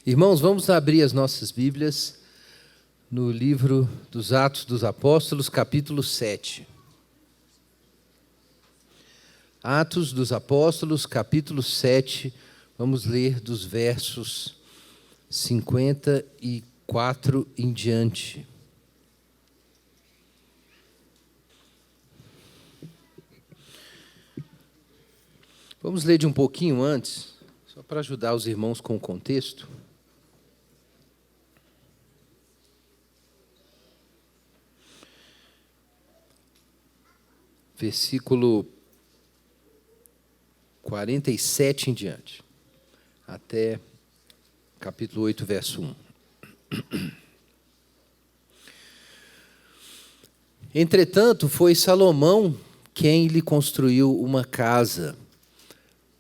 Irmãos, vamos abrir as nossas Bíblias no livro dos Atos dos Apóstolos, capítulo 7. Atos dos Apóstolos, capítulo 7, vamos ler dos versos 54 em diante. Vamos ler de um pouquinho antes, só para ajudar os irmãos com o contexto. Versículo 47 em diante, até capítulo 8, verso 1. Entretanto, foi Salomão quem lhe construiu uma casa,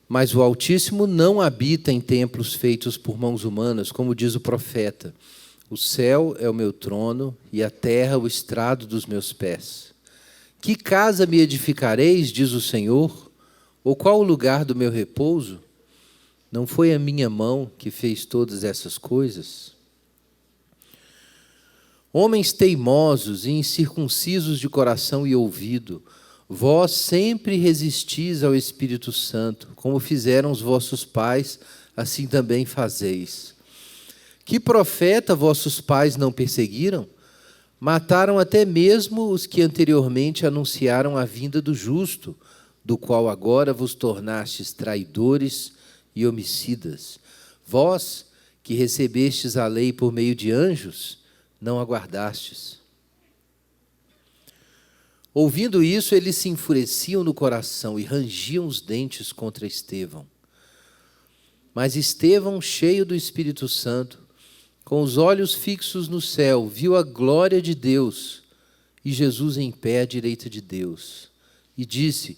mas o Altíssimo não habita em templos feitos por mãos humanas, como diz o profeta: o céu é o meu trono e a terra o estrado dos meus pés. Que casa me edificareis, diz o Senhor? Ou qual o lugar do meu repouso? Não foi a minha mão que fez todas essas coisas? Homens teimosos e incircuncisos de coração e ouvido, vós sempre resistis ao Espírito Santo, como fizeram os vossos pais, assim também fazeis. Que profeta vossos pais não perseguiram? Mataram até mesmo os que anteriormente anunciaram a vinda do justo, do qual agora vos tornastes traidores e homicidas. Vós, que recebestes a lei por meio de anjos, não aguardastes. Ouvindo isso, eles se enfureciam no coração e rangiam os dentes contra Estevão. Mas Estevão, cheio do Espírito Santo, com os olhos fixos no céu, viu a glória de Deus e Jesus em pé à direita de Deus. E disse: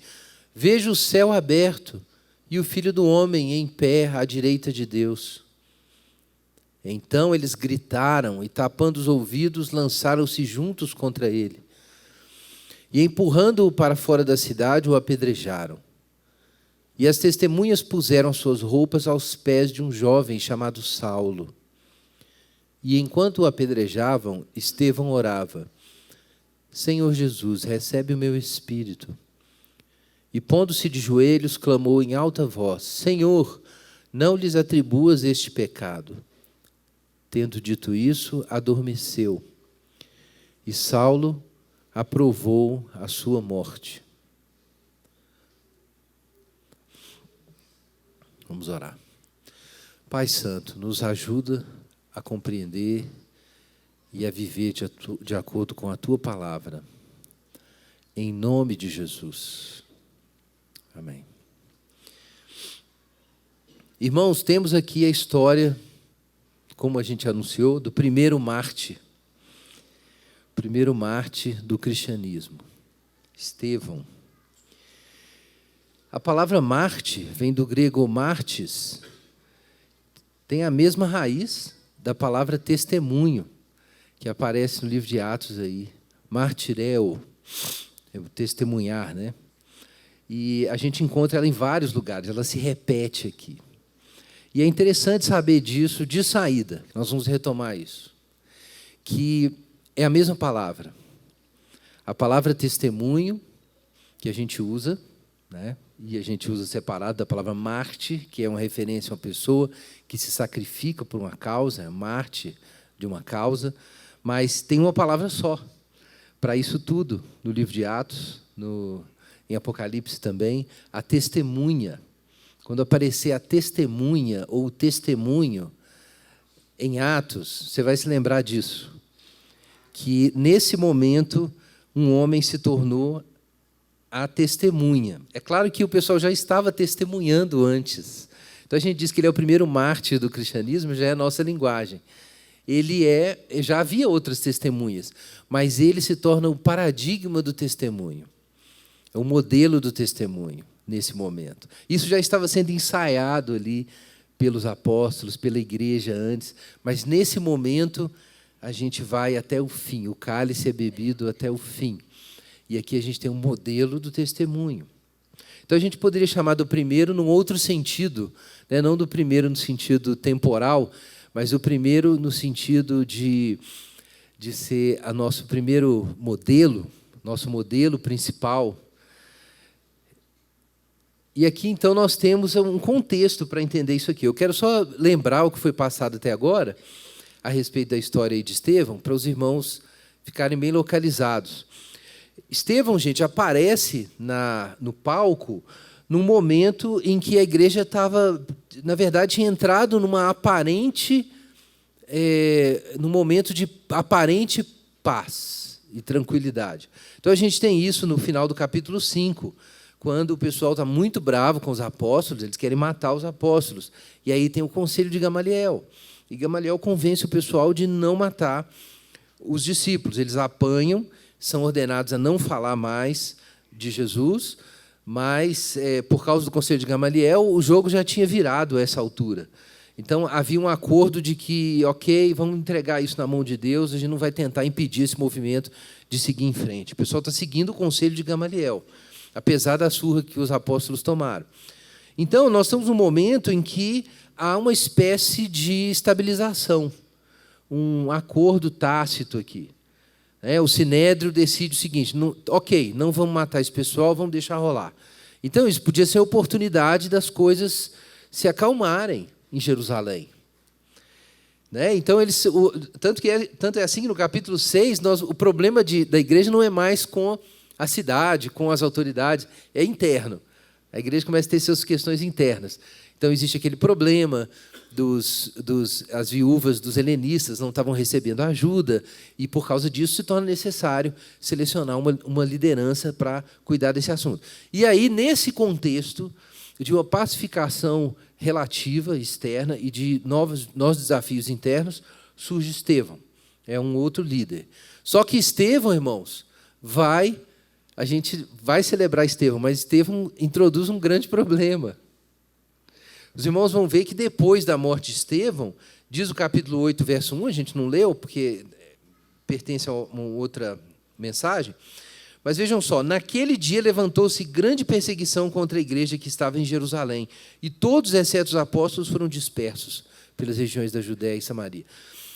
vejo o céu aberto e o Filho do Homem em pé à direita de Deus. Então eles gritaram e, tapando os ouvidos, lançaram-se juntos contra ele. E, empurrando-o para fora da cidade, o apedrejaram. E as testemunhas puseram suas roupas aos pés de um jovem chamado Saulo. E enquanto o apedrejavam, Estevão orava: Senhor Jesus, recebe o meu espírito. E pondo-se de joelhos, clamou em alta voz: Senhor, não lhes atribuas este pecado. Tendo dito isso, adormeceu. E Saulo aprovou a sua morte. Vamos orar. Pai Santo, nos ajuda a compreender e a viver de acordo com a Tua palavra. Em nome de Jesus. Amém. Irmãos, temos aqui a história, como a gente anunciou, do primeiro mártir. Primeiro mártir do cristianismo, Estevão. A palavra mártir vem do grego mártis, tem a mesma raiz da palavra testemunho, que aparece no livro de Atos aí, martireo, é o testemunhar, né? E a gente encontra ela em vários lugares, ela se repete aqui. E é interessante saber disso de saída, nós vamos retomar isso, que é a mesma palavra. A palavra testemunho, que a gente usa, né? E a gente usa separado da palavra mártir, que é uma referência a uma pessoa que se sacrifica por uma causa, é mártir de uma causa, mas tem uma palavra só para isso tudo, no livro de Atos, em Apocalipse também, a testemunha. Quando aparecer a testemunha ou o testemunho em Atos, você vai se lembrar disso, que nesse momento um homem se tornou a testemunha. É claro que o pessoal já estava testemunhando antes. Então a gente diz que ele é o primeiro mártir do cristianismo, já é a nossa linguagem. Já havia outras testemunhas, mas ele se torna o paradigma do testemunho. É o modelo do testemunho nesse momento. Isso já estava sendo ensaiado ali pelos apóstolos, pela igreja antes, mas nesse momento a gente vai até o fim, o cálice é bebido até o fim. E aqui a gente tem um modelo do testemunho. Então a gente poderia chamar do primeiro num outro sentido, né? Não do primeiro no sentido temporal, mas o primeiro no sentido de ser o nosso primeiro modelo, nosso modelo principal. E aqui, então, nós temos um contexto para entender isso aqui. Eu quero só lembrar o que foi passado até agora, a respeito da história aí de Estevão, para os irmãos ficarem bem localizados. Estevão, gente, aparece no palco num momento em que a igreja estava, na verdade, tinha entrado num momento de aparente paz e tranquilidade. Então, a gente tem isso no final do capítulo 5, quando o pessoal está muito bravo com os apóstolos, eles querem matar os apóstolos. E aí tem o conselho de Gamaliel. E Gamaliel convence o pessoal de não matar os discípulos. Eles apanham, são ordenados a não falar mais de Jesus, mas, por causa do conselho de Gamaliel, o jogo já tinha virado a essa altura. Então, havia um acordo de que, ok, vamos entregar isso na mão de Deus, a gente não vai tentar impedir esse movimento de seguir em frente. O pessoal está seguindo o conselho de Gamaliel, apesar da surra que os apóstolos tomaram. Então, nós estamos num momento em que há uma espécie de estabilização, um acordo tácito aqui. O Sinédrio decide o seguinte: ok, não vamos matar esse pessoal, vamos deixar rolar. Então, isso podia ser a oportunidade das coisas se acalmarem em Jerusalém. Então, tanto é assim que no capítulo 6, o problema da igreja não é mais com a cidade, com as autoridades, é interno. A igreja começa a ter suas questões internas. Então, existe aquele problema as viúvas dos helenistas não estavam recebendo ajuda, e, por causa disso, se torna necessário selecionar uma liderança para cuidar desse assunto. E aí, nesse contexto de uma pacificação relativa, externa, e de novos desafios internos, surge Estevão. É um outro líder. Só que Estevão, irmãos, a gente vai celebrar Estevão, mas Estevão introduz um grande problema. Os irmãos vão ver que depois da morte de Estevão, diz o capítulo 8, verso 1, a gente não leu, porque pertence a uma outra mensagem, mas vejam só: naquele dia levantou-se grande perseguição contra a igreja que estava em Jerusalém, e todos, exceto os apóstolos, foram dispersos pelas regiões da Judéia e Samaria.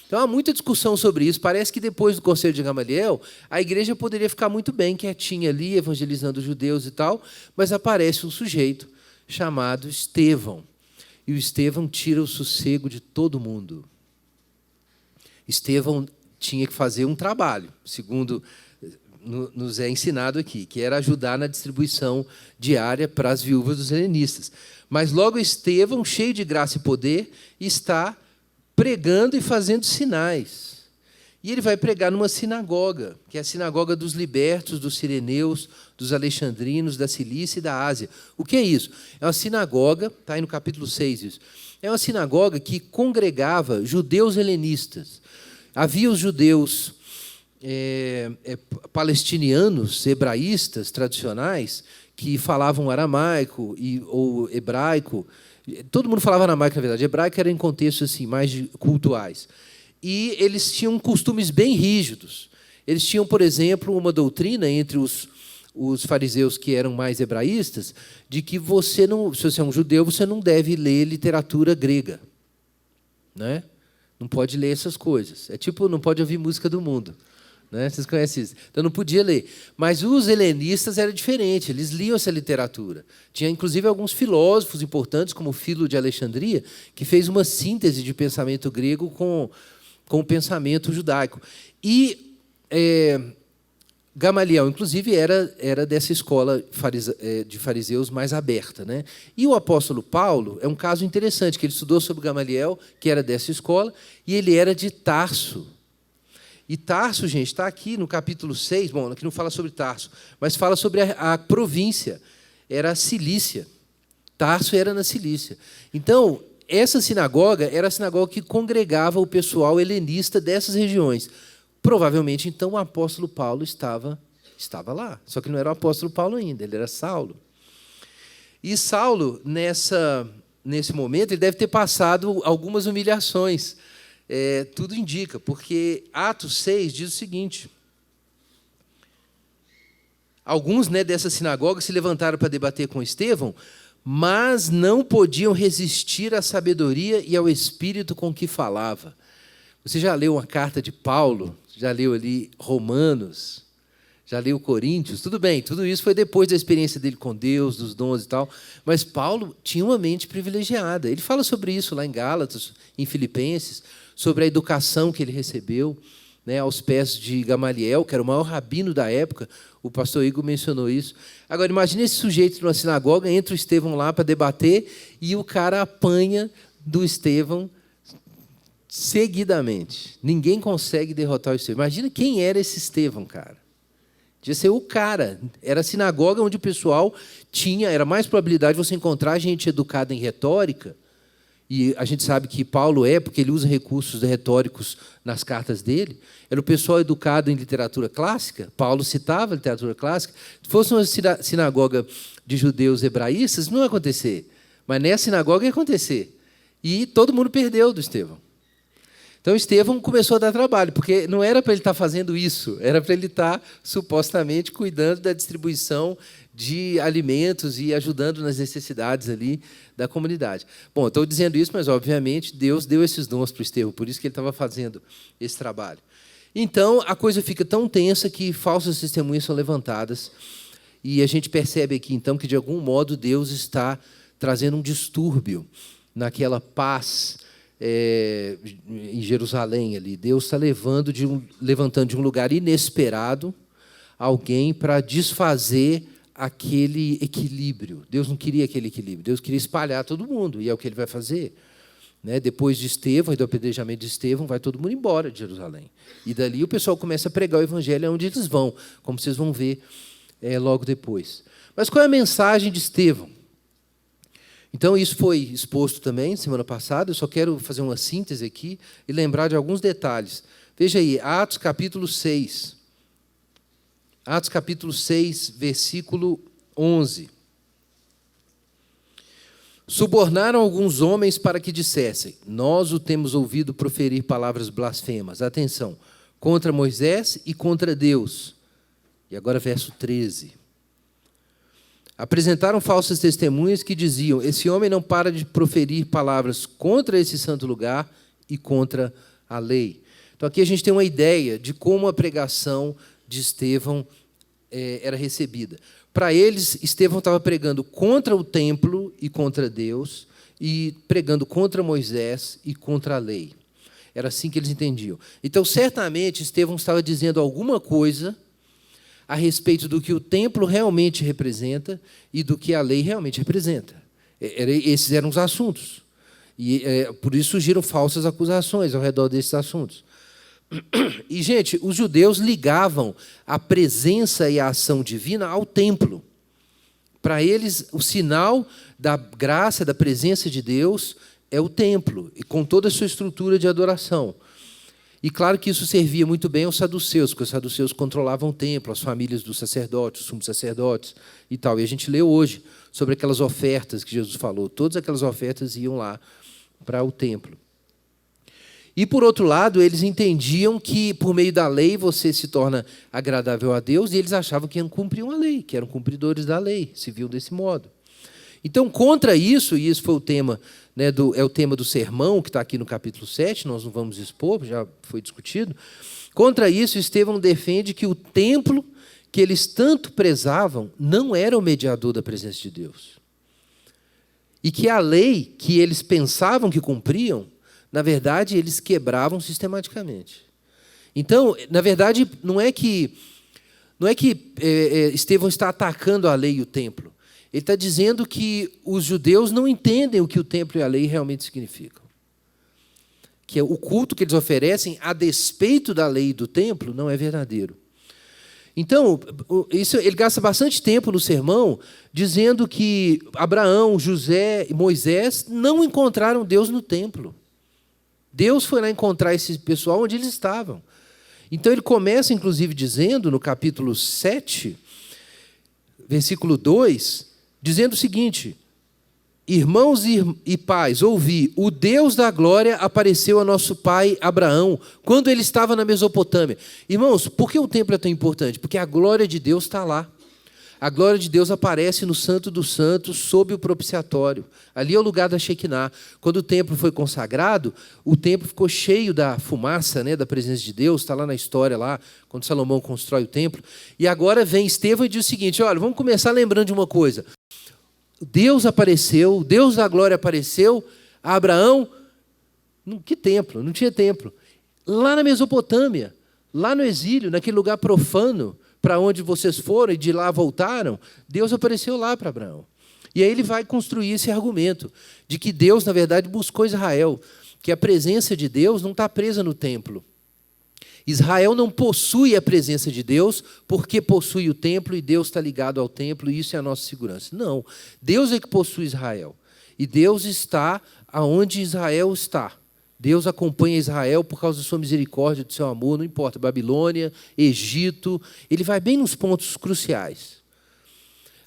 Então, há muita discussão sobre isso. Parece que depois do conselho de Gamaliel, a igreja poderia ficar muito bem quietinha ali, evangelizando os judeus e tal, mas aparece um sujeito chamado Estevão. E o Estevão tira o sossego de todo mundo. Estevão tinha que fazer um trabalho, segundo nos é ensinado aqui, que era ajudar na distribuição diária para as viúvas dos helenistas. Mas logo Estevão, cheio de graça e poder, está pregando e fazendo sinais. E ele vai pregar numa sinagoga, que é a sinagoga dos libertos, dos sireneus, dos alexandrinos, da Cilícia e da Ásia. O que é isso? É uma sinagoga, está aí no capítulo 6 isso, é uma sinagoga que congregava judeus helenistas. Havia os judeus palestinianos, hebraístas tradicionais, que falavam aramaico ou hebraico. Todo mundo falava aramaico, na verdade. Hebraico era em contextos assim, mais cultuais. E eles tinham costumes bem rígidos. Eles tinham, por exemplo, uma doutrina entre os fariseus que eram mais hebraístas, de que se você é um judeu, você não deve ler literatura grega. Né? Não pode ler essas coisas. É tipo, não pode ouvir música do mundo. Né? Vocês conhecem isso? Então, não podia ler. Mas os helenistas era diferente, eles liam essa literatura. Tinha, inclusive, alguns filósofos importantes, como Filo de Alexandria, que fez uma síntese de pensamento grego com o pensamento judaico. E Gamaliel, inclusive, era dessa escola de fariseus mais aberta. Né? E o apóstolo Paulo é um caso interessante, que ele estudou sobre Gamaliel, que era dessa escola, e ele era de Tarso. E Tarso, gente, está aqui no capítulo 6, bom, aqui não fala sobre Tarso, mas fala sobre a província, era a Cilícia. Tarso era na Cilícia. Então, essa sinagoga era a sinagoga que congregava o pessoal helenista dessas regiões. Provavelmente, então, o apóstolo Paulo estava lá. Só que não era o apóstolo Paulo ainda, ele era Saulo. E Saulo, nesse momento, ele deve ter passado algumas humilhações. Tudo indica, porque Atos 6 diz o seguinte: alguns dessa sinagoga se levantaram para debater com Estevão, mas não podiam resistir à sabedoria e ao espírito com que falava. Você já leu uma carta de Paulo? Já leu ali Romanos? Já leu Coríntios? Tudo bem, tudo isso foi depois da experiência dele com Deus, dos dons e tal. Mas Paulo tinha uma mente privilegiada. Ele fala sobre isso lá em Gálatas, em Filipenses, sobre a educação que ele recebeu, né, aos pés de Gamaliel, que era o maior rabino da época. O pastor Igor mencionou isso. Agora, imagine esse sujeito numa sinagoga, entra o Estevão lá para debater e o cara apanha do Estevão seguidamente. Ninguém consegue derrotar o Estevão. Imagina quem era esse Estevão, cara. Devia ser o cara. Era a sinagoga onde o pessoal era mais probabilidade de você encontrar gente educada em retórica. E a gente sabe que Paulo porque ele usa recursos retóricos nas cartas dele. Era o pessoal educado em literatura clássica. Paulo citava a literatura clássica. Se fosse uma sinagoga de judeus hebraístas, não ia acontecer. Mas nessa sinagoga ia acontecer. E todo mundo perdeu do Estevão. Então, Estevão começou a dar trabalho, porque não era para ele estar fazendo isso, era para ele estar, supostamente, cuidando da distribuição de alimentos e ajudando nas necessidades ali da comunidade. Bom, estou dizendo isso, mas, obviamente, Deus deu esses dons para o Estevão, por isso que ele estava fazendo esse trabalho. Então, a coisa fica tão tensa que falsas testemunhas são levantadas, e a gente percebe aqui, então, que, de algum modo, Deus está trazendo um distúrbio naquela paz em Jerusalém ali. Deus está levantando de um lugar inesperado alguém para desfazer aquele equilíbrio. Deus não queria aquele equilíbrio, Deus queria espalhar todo mundo, e é o que ele vai fazer. Né? Depois de Estevão e do apedrejamento de Estevão, vai todo mundo embora de Jerusalém. E dali o pessoal começa a pregar o evangelho onde eles vão, como vocês vão ver logo depois. Mas qual é a mensagem de Estevão? Então, isso foi exposto também semana passada. Eu só quero fazer uma síntese aqui e lembrar de alguns detalhes. Veja aí, Atos capítulo 6. Atos capítulo 6, versículo 11. Subornaram alguns homens para que dissessem: nós o temos ouvido proferir palavras blasfemas. Atenção, contra Moisés e contra Deus. E agora verso 13. Apresentaram falsas testemunhas que diziam: esse homem não para de proferir palavras contra esse santo lugar e contra a lei. Então, aqui a gente tem uma ideia de como a pregação de Estevão era recebida. Para eles, Estevão estava pregando contra o templo e contra Deus, e pregando contra Moisés e contra a lei. Era assim que eles entendiam. Então, certamente, Estevão estava dizendo alguma coisa a respeito do que o templo realmente representa e do que a lei realmente representa. Esses eram os assuntos. E por isso surgiram falsas acusações ao redor desses assuntos. E, gente, os judeus ligavam a presença e a ação divina ao templo. Para eles, o sinal da graça, da presença de Deus, é o templo, e com toda a sua estrutura de adoração. E claro que isso servia muito bem aos saduceus, porque os saduceus controlavam o templo, as famílias dos sacerdotes, os sumos sacerdotes e tal. E a gente leu hoje sobre aquelas ofertas que Jesus falou. Todas aquelas ofertas iam lá para o templo. E, por outro lado, eles entendiam que, por meio da lei, você se torna agradável a Deus, e eles achavam que cumpriam a lei, que eram cumpridores da lei, se viam desse modo. Então, contra isso, e isso foi o tema, né, é o tema do sermão, que está aqui no capítulo 7, nós não vamos expor, já foi discutido. Contra isso, Estevão defende que o templo que eles tanto prezavam não era o mediador da presença de Deus. E que a lei que eles pensavam que cumpriam, na verdade, eles quebravam sistematicamente. Então, na verdade, não é que Estevão está atacando a lei e o templo. Ele está dizendo que os judeus não entendem o que o templo e a lei realmente significam. Que o culto que eles oferecem, a despeito da lei e do templo, não é verdadeiro. Então, ele gasta bastante tempo no sermão dizendo que Abraão, José e Moisés não encontraram Deus no templo. Deus foi lá encontrar esse pessoal onde eles estavam. Então, ele começa, inclusive, dizendo, no capítulo 7, versículo 2, dizendo o seguinte: irmãos e pais, ouvi, o Deus da glória apareceu a nosso pai Abraão, quando ele estava na Mesopotâmia. Irmãos, por que o templo é tão importante? Porque a glória de Deus está lá. a glória de Deus aparece no Santo dos Santos, sob o propiciatório. Ali é o lugar da Shekinah. Quando o templo foi consagrado, o templo ficou cheio da fumaça, né, da presença de Deus. Está lá na história, lá, quando Salomão constrói o templo. E agora vem Estevão e diz o seguinte: olha, vamos começar lembrando de uma coisa. Deus apareceu, Deus da glória apareceu a Abraão. Que templo? Não tinha templo. Lá na Mesopotâmia, lá no exílio, naquele lugar profano, para onde vocês foram e de lá voltaram, Deus apareceu lá para Abraão. E aí ele vai construir esse argumento de que Deus, na verdade, buscou Israel, que a presença de Deus não está presa no templo. Israel não possui a presença de Deus porque possui o templo e Deus está ligado ao templo e isso é a nossa segurança. Não, Deus é que possui Israel. E Deus está aonde Israel está. Deus acompanha Israel por causa da sua misericórdia, do seu amor, não importa, Babilônia, Egito, ele vai bem nos pontos cruciais.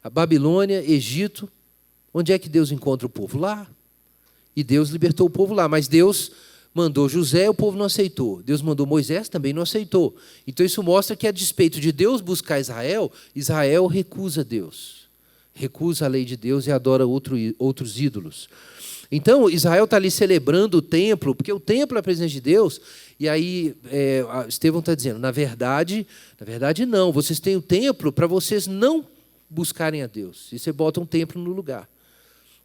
A Babilônia, Egito, onde é que Deus encontra o povo? Lá. E Deus libertou o povo lá, mas Deus mandou José, o povo não aceitou. Deus mandou Moisés, também não aceitou. Então isso mostra que, a despeito de Deus buscar Israel, Israel recusa Deus. Recusa a lei de Deus e adora outros ídolos. Então, Israel está ali celebrando o templo, porque o templo é a presença de Deus, e aí Estevão está dizendo, na verdade não, vocês têm o templo para vocês não buscarem a Deus, e você bota um templo no lugar.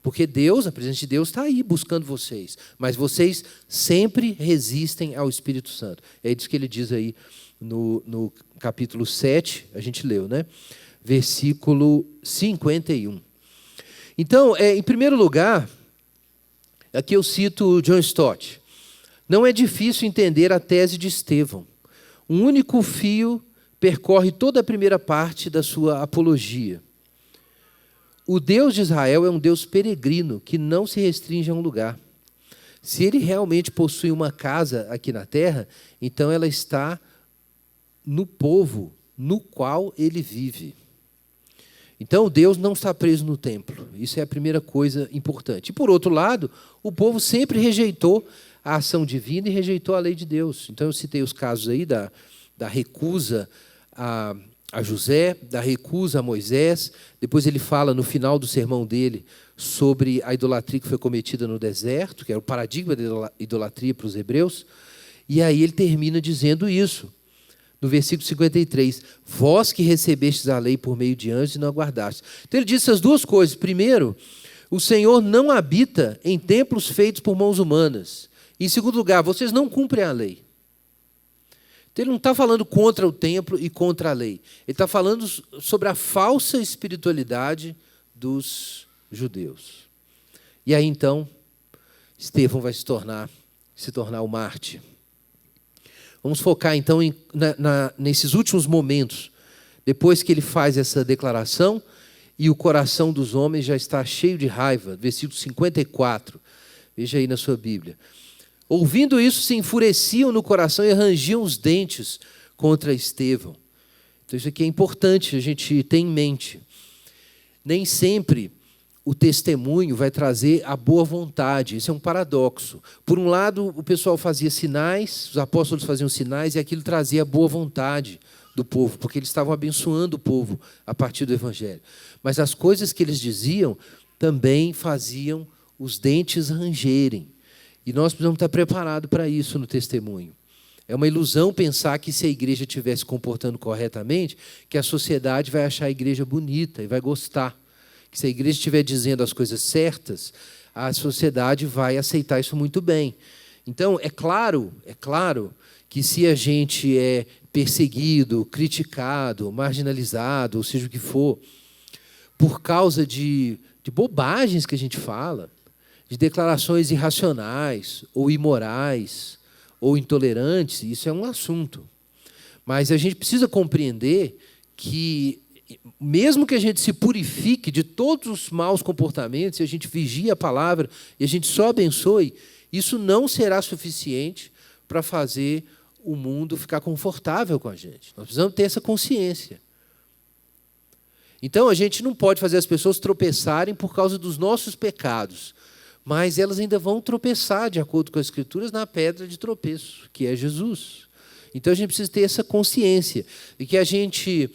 Porque Deus, a presença de Deus está aí buscando vocês, mas vocês sempre resistem ao Espírito Santo. É isso que ele diz aí no capítulo 7, a gente leu, né? Versículo 51. Então, em primeiro lugar, aqui eu cito John Stott. Não é difícil entender a tese de Estevão. Um único fio percorre toda a primeira parte da sua apologia. O Deus de Israel é um Deus peregrino, que não se restringe a um lugar. Se ele realmente possui uma casa aqui na terra, então ela está no povo no qual ele vive. Então, Deus não está preso no templo. Isso é a primeira coisa importante. E, por outro lado, o povo sempre rejeitou a ação divina e rejeitou a lei de Deus. Então, eu citei os casos aí da recusa a José, da recusa a Moisés. Depois ele fala, no final do sermão dele, sobre a idolatria que foi cometida no deserto, que era o paradigma da idolatria para os hebreus. E aí ele termina dizendo isso. No versículo 53, vós que recebestes a lei por meio de anjos e não aguardastes. Então ele diz essas duas coisas. Primeiro, o Senhor não habita em templos feitos por mãos humanas. Em segundo lugar, vocês não cumprem a lei. Então ele não está falando contra o templo e contra a lei. Ele está falando sobre a falsa espiritualidade dos judeus. E aí então, Estevão vai se tornar o mártir. Vamos focar, então, nesses últimos momentos, depois que ele faz essa declaração, e o coração dos homens já está cheio de raiva. Versículo 54, veja aí na sua Bíblia. Ouvindo isso, se enfureciam no coração e rangiam os dentes contra Estevão. Então, isso aqui é importante a gente ter em mente. Nem sempre o testemunho vai trazer a boa vontade. Isso é um paradoxo. Por um lado, o pessoal fazia sinais, os apóstolos faziam sinais, e aquilo trazia a boa vontade do povo, porque eles estavam abençoando o povo a partir do Evangelho. Mas as coisas que eles diziam também faziam os dentes rangerem. E nós precisamos estar preparados para isso no testemunho. É uma ilusão pensar que, se a igreja estiver se comportando corretamente, que a sociedade vai achar a igreja bonita e vai gostar. Que, se a igreja estiver dizendo as coisas certas, a sociedade vai aceitar isso muito bem. Então, é claro que, se a gente é perseguido, criticado, marginalizado, ou seja o que for, por causa de bobagens que a gente fala, de declarações irracionais, ou imorais, ou intolerantes, isso é um assunto. Mas a gente precisa compreender que, mesmo que a gente se purifique de todos os maus comportamentos, e a gente vigie a palavra, e a gente só abençoe, isso não será suficiente para fazer o mundo ficar confortável com a gente. Nós precisamos ter essa consciência. Então, a gente não pode fazer as pessoas tropeçarem por causa dos nossos pecados, mas elas ainda vão tropeçar, de acordo com as Escrituras, na pedra de tropeço, que é Jesus. Então, a gente precisa ter essa consciência, e que a gente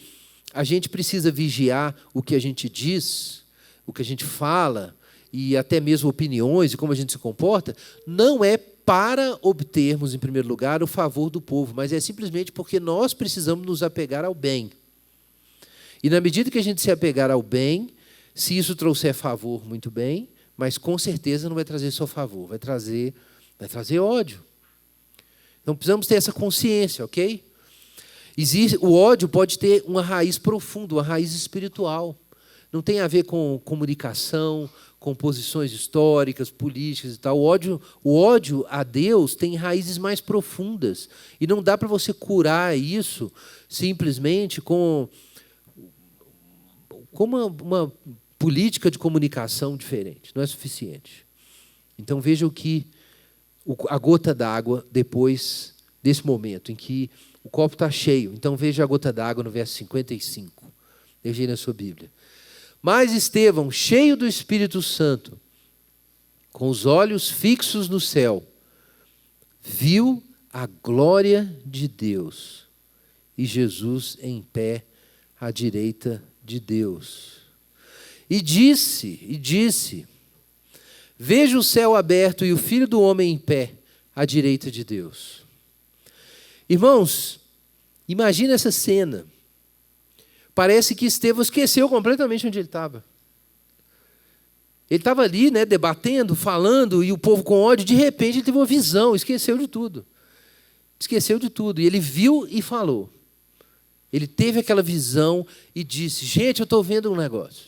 a gente precisa vigiar o que a gente diz, o que a gente fala, e até mesmo opiniões e como a gente se comporta, não é para obtermos, em primeiro lugar, o favor do povo, mas é simplesmente porque nós precisamos nos apegar ao bem. E na medida que a gente se apegar ao bem, se isso trouxer favor, muito bem, mas com certeza não vai trazer só favor, vai trazer ódio. Então precisamos ter essa consciência, ok? O ódio pode ter uma raiz profunda, uma raiz espiritual. Não tem a ver com comunicação, com posições históricas, políticas e tal. O ódio a Deus tem raízes mais profundas. E não dá para você curar isso simplesmente com uma política de comunicação diferente. Não é suficiente. Então veja a gota d'água depois desse momento em que o copo está cheio. Então veja a gota d'água no verso 55. Veja aí na sua Bíblia. Mas Estevão, cheio do Espírito Santo, com os olhos fixos no céu, viu a glória de Deus e Jesus em pé à direita de Deus. E disse, veja o céu aberto e o Filho do Homem em pé à direita de Deus. Irmãos, imagina essa cena. Parece que Estevão esqueceu completamente onde ele estava. Ele estava ali, debatendo, falando, e o povo com ódio, de repente ele teve uma visão, esqueceu de tudo. E ele viu e falou. Ele teve aquela visão e disse, gente, eu estou vendo um negócio.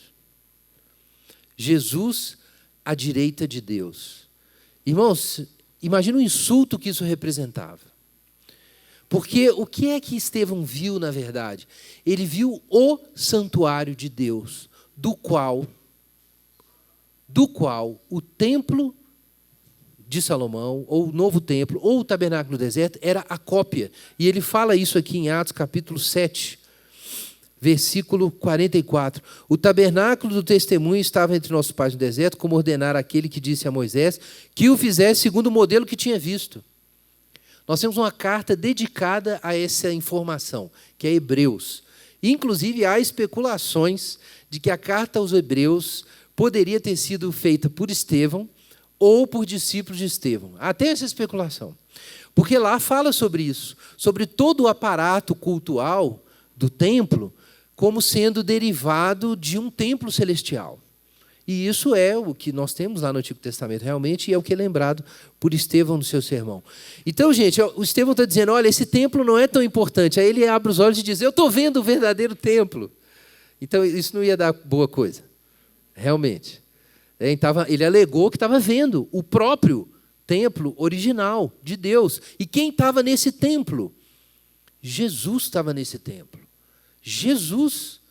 Jesus à direita de Deus. Irmãos, imagina o insulto que isso representava. Porque o que é que Estevão viu, na verdade? Ele viu o santuário de Deus, do qual o templo de Salomão, ou o novo templo, ou o tabernáculo do deserto, era a cópia. E ele fala isso aqui em Atos capítulo 7, versículo 44. O tabernáculo do testemunho estava entre nossos pais no deserto, como ordenara aquele que disse a Moisés, que o fizesse segundo o modelo que tinha visto. Nós temos uma carta dedicada a essa informação, que é Hebreus. Inclusive, há especulações de que a carta aos Hebreus poderia ter sido feita por Estevão ou por discípulos de Estevão. Até essa especulação. Porque lá fala sobre isso, sobre todo o aparato cultual do templo como sendo derivado de um templo celestial. E isso é o que nós temos lá no Antigo Testamento, realmente, e é o que é lembrado por Estevão no seu sermão. Então, gente, o Estevão está dizendo, olha, esse templo não é tão importante. Aí ele abre os olhos e diz, eu estou vendo o verdadeiro templo. Então, isso não ia dar boa coisa, realmente. Ele alegou que estava vendo o próprio templo original de Deus. E quem estava nesse templo? Jesus estava nesse templo. Jesus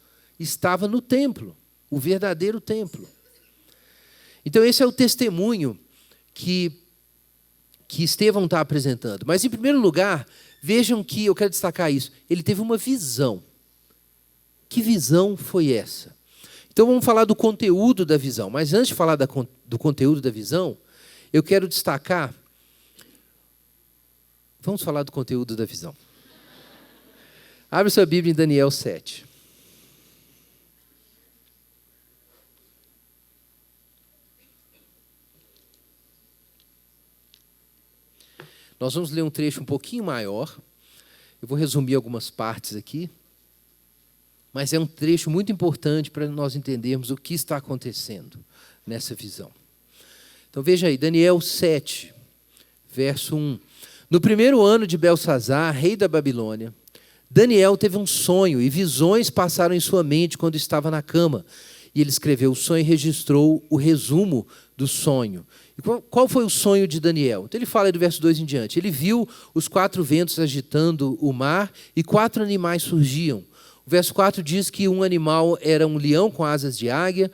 estava no templo, o verdadeiro templo. Então, esse é o testemunho que Estevão está apresentando. Mas, em primeiro lugar, vejam que, eu quero destacar isso, ele teve uma visão. Que visão foi essa? Então, vamos falar do conteúdo da visão. Mas, antes de falar do conteúdo da visão, eu quero destacar... Vamos falar do conteúdo da visão. Abre sua Bíblia em Daniel 7. Nós vamos ler um trecho um pouquinho maior. Eu vou resumir algumas partes aqui. Mas é um trecho muito importante para nós entendermos o que está acontecendo nessa visão. Então veja aí, Daniel 7, verso 1. No primeiro ano de Belsazar, rei da Babilônia, Daniel teve um sonho e visões passaram em sua mente quando estava na cama. E ele escreveu o sonho e registrou o resumo do sonho. E qual foi o sonho de Daniel? Então ele fala do verso 2 em diante. Ele viu os 4 ventos agitando o mar e 4 animais surgiam. O verso 4 diz que um animal era um leão com asas de águia.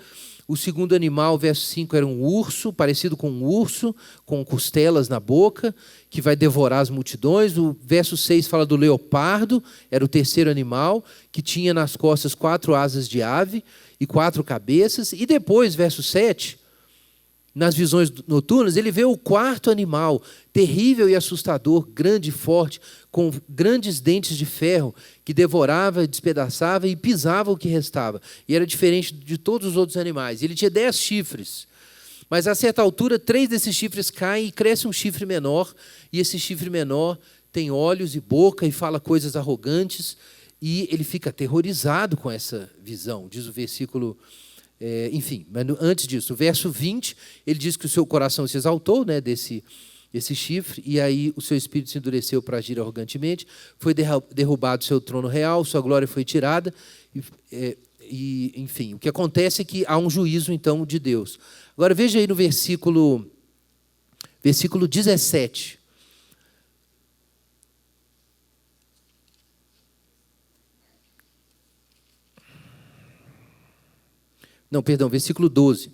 O segundo animal, verso 5, era um urso, parecido com um urso, com costelas na boca, que vai devorar as multidões. O verso 6 fala do leopardo, era o terceiro animal, que tinha nas costas 4 asas de ave e 4 cabeças. E depois, verso 7, nas visões noturnas, ele vê o quarto animal, terrível e assustador, grande e forte, com grandes dentes de ferro, que devorava, despedaçava e pisava o que restava. E era diferente de todos os outros animais. Ele tinha 10 chifres. Mas, a certa altura, 3 desses chifres caem e cresce um chifre menor. E esse chifre menor tem olhos e boca e fala coisas arrogantes. E ele fica aterrorizado com essa visão, diz o versículo... enfim, mas antes disso, o verso 20, ele diz que o seu coração se exaltou, né, desse chifre, e aí o seu espírito se endureceu para agir arrogantemente, foi derrubado o seu trono real, sua glória foi tirada, enfim, o que acontece é que há um juízo, então, de Deus. Agora, veja aí no versículo 17. Não, perdão, versículo 12.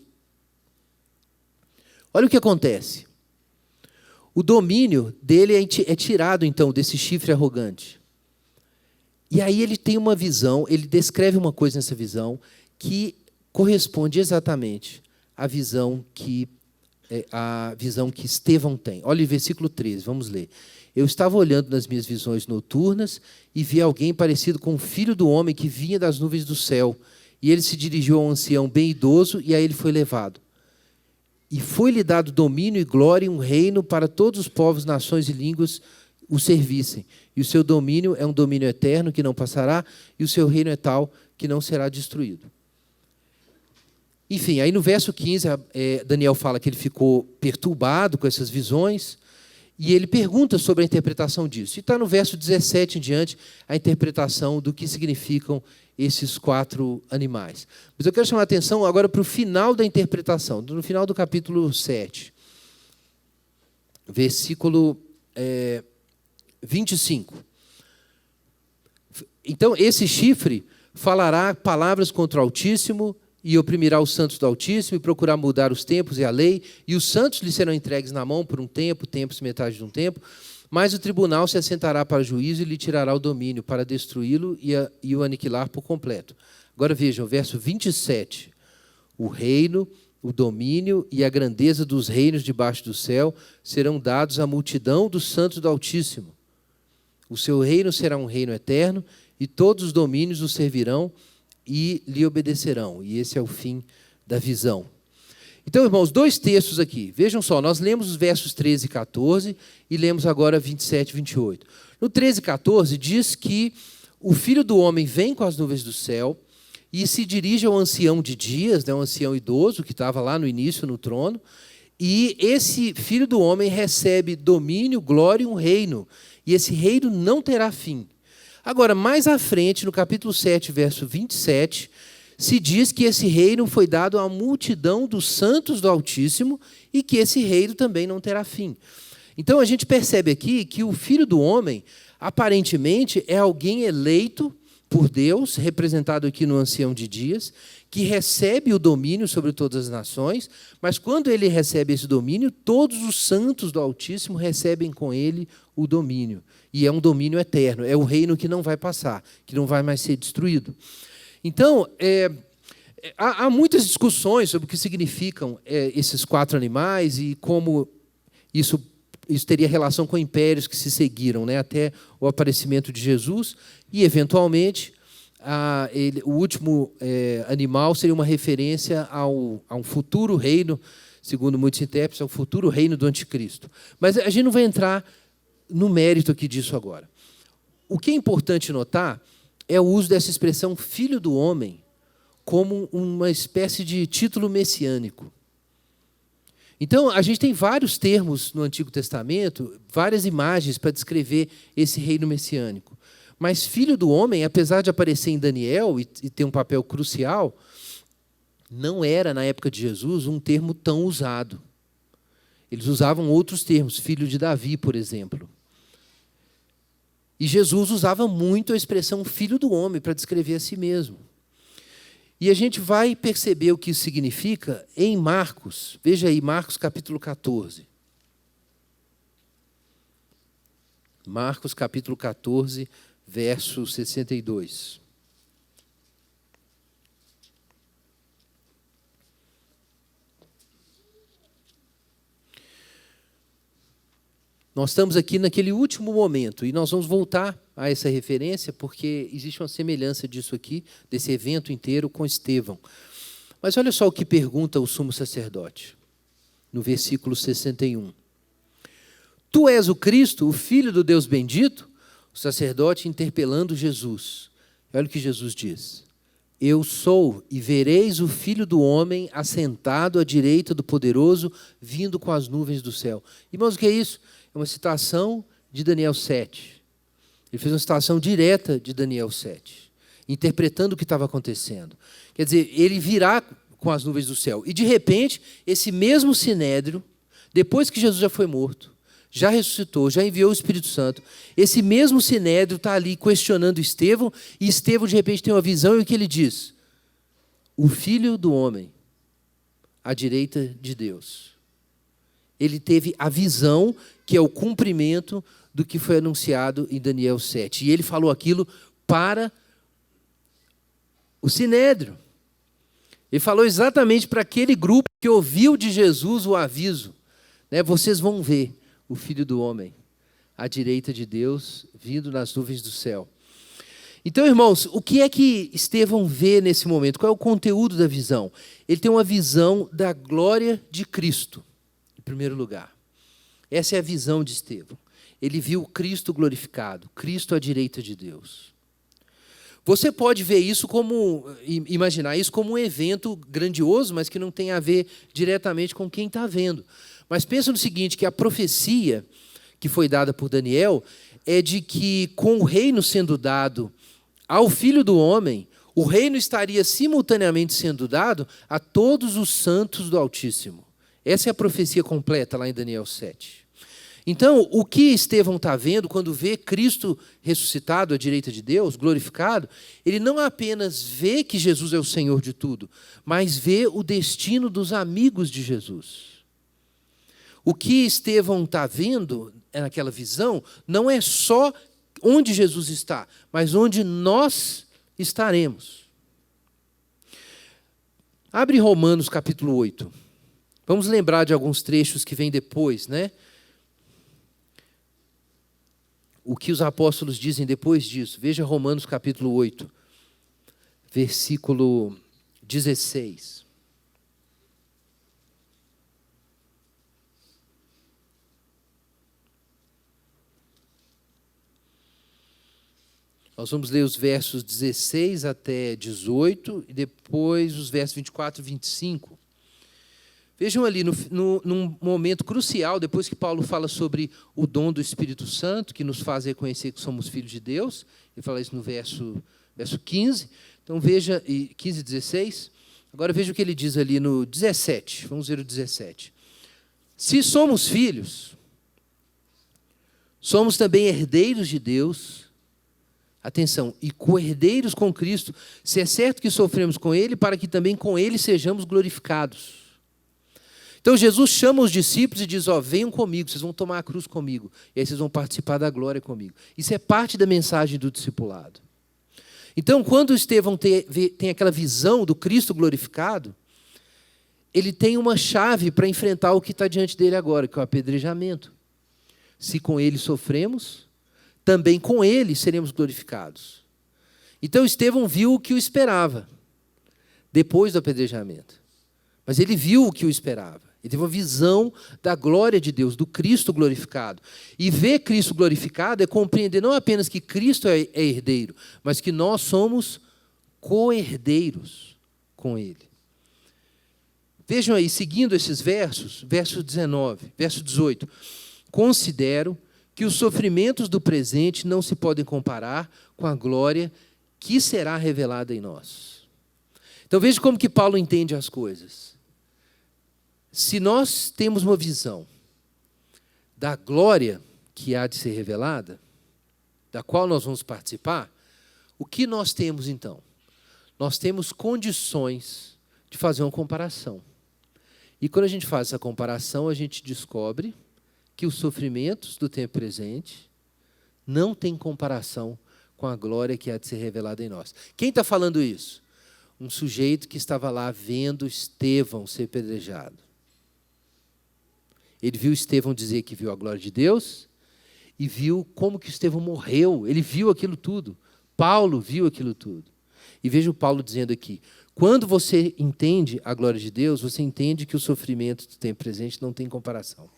Olha o que acontece. O domínio dele é tirado, então, desse chifre arrogante. E aí ele tem uma visão, ele descreve uma coisa nessa visão que corresponde exatamente à visão que Estevão tem. Olha o versículo 13, vamos ler. Eu estava olhando nas minhas visões noturnas e vi alguém parecido com o filho do homem que vinha das nuvens do céu. E ele se dirigiu a um ancião bem idoso, e a ele foi levado. E foi-lhe dado domínio e glória e um reino para todos os povos, nações e línguas o servissem. E o seu domínio é um domínio eterno que não passará, e o seu reino é tal que não será destruído. Enfim, aí no verso 15, Daniel fala que ele ficou perturbado com essas visões, e ele pergunta sobre a interpretação disso. E está no verso 17 em diante a interpretação do que significam esses 4 animais. Mas eu quero chamar a atenção agora para o final da interpretação, no final do capítulo 7, versículo 25. Então, esse chifre falará palavras contra o Altíssimo e oprimirá os santos do Altíssimo e procurar mudar os tempos e a lei, e os santos lhe serão entregues na mão por um tempo, tempos, metade de um tempo, mas o tribunal se assentará para juízo e lhe tirará o domínio para destruí-lo e o aniquilar por completo. Agora vejam, o verso 27. O reino, o domínio e a grandeza dos reinos debaixo do céu serão dados à multidão dos santos do Altíssimo. O seu reino será um reino eterno e todos os domínios o servirão e lhe obedecerão. E esse é o fim da visão. Então, irmãos, 2 textos aqui. Vejam só, nós lemos os versos 13 e 14 e lemos agora 27 e 28. No 13 e 14 diz que o Filho do Homem vem com as nuvens do céu e se dirige ao ancião de dias, né, um ancião idoso que estava lá no início no trono, e esse Filho do Homem recebe domínio, glória e um reino, e esse reino não terá fim. Agora, mais à frente, no capítulo 7, verso 27, se diz que esse reino foi dado à multidão dos santos do Altíssimo e que esse reino também não terá fim. Então, a gente percebe aqui que o Filho do Homem, aparentemente, é alguém eleito por Deus, representado aqui no ancião de dias, que recebe o domínio sobre todas as nações, mas quando ele recebe esse domínio, todos os santos do Altíssimo recebem com ele o domínio. E é um domínio eterno, é um reino que não vai passar, que não vai mais ser destruído. Então, há muitas discussões sobre o que significam esses 4 animais e como isso teria relação com impérios que se seguiram, né, até o aparecimento de Jesus, e, eventualmente, o último animal seria uma referência a um futuro reino, segundo muitos intérpretes, ao futuro reino do anticristo. Mas a gente não vai entrar no mérito aqui disso agora. O que é importante notar é o uso dessa expressão filho do homem como uma espécie de título messiânico. Então, a gente tem vários termos no Antigo Testamento, várias imagens para descrever esse reino messiânico. Mas filho do homem, apesar de aparecer em Daniel e ter um papel crucial, não era, na época de Jesus, um termo tão usado. Eles usavam outros termos, filho de Davi, por exemplo. E Jesus usava muito a expressão filho do homem para descrever a si mesmo. E a gente vai perceber o que isso significa em Marcos. Veja aí, Marcos capítulo 14. Marcos capítulo 14, verso 62. Nós estamos aqui naquele último momento, e nós vamos voltar a essa referência, porque existe uma semelhança disso aqui, desse evento inteiro com Estevão. Mas olha só o que pergunta o sumo sacerdote, no versículo 61. Tu és o Cristo, o Filho do Deus bendito? O sacerdote interpelando Jesus. Olha o que Jesus diz. Eu sou, e vereis o Filho do Homem assentado à direita do Poderoso, vindo com as nuvens do céu. Irmãos, o que é isso? É uma citação de Daniel 7. Ele fez uma citação direta de Daniel 7, interpretando o que estava acontecendo. Quer dizer, ele virá com as nuvens do céu. E, de repente, esse mesmo Sinédrio, depois que Jesus já foi morto, já ressuscitou, já enviou o Espírito Santo, esse mesmo Sinédrio está ali questionando Estevão, e Estevão, de repente, tem uma visão, e o que ele diz? O Filho do Homem, à direita de Deus. Ele teve a visão, que é o cumprimento do que foi anunciado em Daniel 7. E ele falou aquilo para o Sinédrio. Ele falou exatamente para aquele grupo que ouviu de Jesus o aviso. Vocês vão ver o Filho do Homem, à direita de Deus, vindo nas nuvens do céu. Então, irmãos, o que é que Estevão vê nesse momento? Qual é o conteúdo da visão? Ele tem uma visão da glória de Cristo, em primeiro lugar. Essa é a visão de Estevão. Ele viu Cristo glorificado, Cristo à direita de Deus. Você pode ver isso imaginar isso como um evento grandioso, mas que não tem a ver diretamente com quem está vendo. Mas pensa no seguinte, que a profecia que foi dada por Daniel é de que, com o reino sendo dado ao Filho do Homem, o reino estaria simultaneamente sendo dado a todos os santos do Altíssimo. Essa é a profecia completa lá em Daniel 7. Então, o que Estevão está vendo quando vê Cristo ressuscitado à direita de Deus, glorificado, ele não apenas vê que Jesus é o Senhor de tudo, mas vê o destino dos amigos de Jesus. O que Estevão está vendo naquela visão não é só onde Jesus está, mas onde nós estaremos. Abre Romanos capítulo 8. Vamos lembrar de alguns trechos que vêm depois, O que os apóstolos dizem depois disso. Veja Romanos capítulo 8, versículo 16. Nós vamos ler os versos 16 até 18 e depois os versos 24 e 25. Vejam ali, num momento crucial, depois que Paulo fala sobre o dom do Espírito Santo, que nos faz reconhecer que somos filhos de Deus, ele fala isso no verso 15. Então veja, 15 e 16. Agora veja o que ele diz ali no 17. Vamos ver o 17. Se somos filhos, somos também herdeiros de Deus. Atenção, e co-herdeiros com Cristo, se é certo que sofremos com Ele, para que também com Ele sejamos glorificados. Então Jesus chama os discípulos e diz, venham comigo, vocês vão tomar a cruz comigo, e aí vocês vão participar da glória comigo. Isso é parte da mensagem do discipulado. Então, quando Estevão tem aquela visão do Cristo glorificado, ele tem uma chave para enfrentar o que está diante dele agora, que é o apedrejamento. Se com Ele sofremos, também com Ele seremos glorificados. Então Estevão viu o que o esperava, depois do apedrejamento. Mas ele viu o que o esperava. Ele teve uma visão da glória de Deus, do Cristo glorificado. E ver Cristo glorificado é compreender não apenas que Cristo é herdeiro, mas que nós somos co-herdeiros com Ele. Vejam aí, seguindo esses versos, verso 19, verso 18. Considero que os sofrimentos do presente não se podem comparar com a glória que será revelada em nós. Então veja como que Paulo entende as coisas. Se nós temos uma visão da glória que há de ser revelada, da qual nós vamos participar, o que nós temos então? Nós temos condições de fazer uma comparação. E quando a gente faz essa comparação, a gente descobre que os sofrimentos do tempo presente não têm comparação com a glória que há de ser revelada em nós. Quem está falando isso? Um sujeito que estava lá vendo Estevão ser apedrejado. Ele viu Estevão dizer que viu a glória de Deus, e viu como que Estevão morreu. Ele viu aquilo tudo. Paulo viu aquilo tudo. E veja o Paulo dizendo aqui, quando você entende a glória de Deus, você entende que o sofrimento do tempo presente não tem comparação.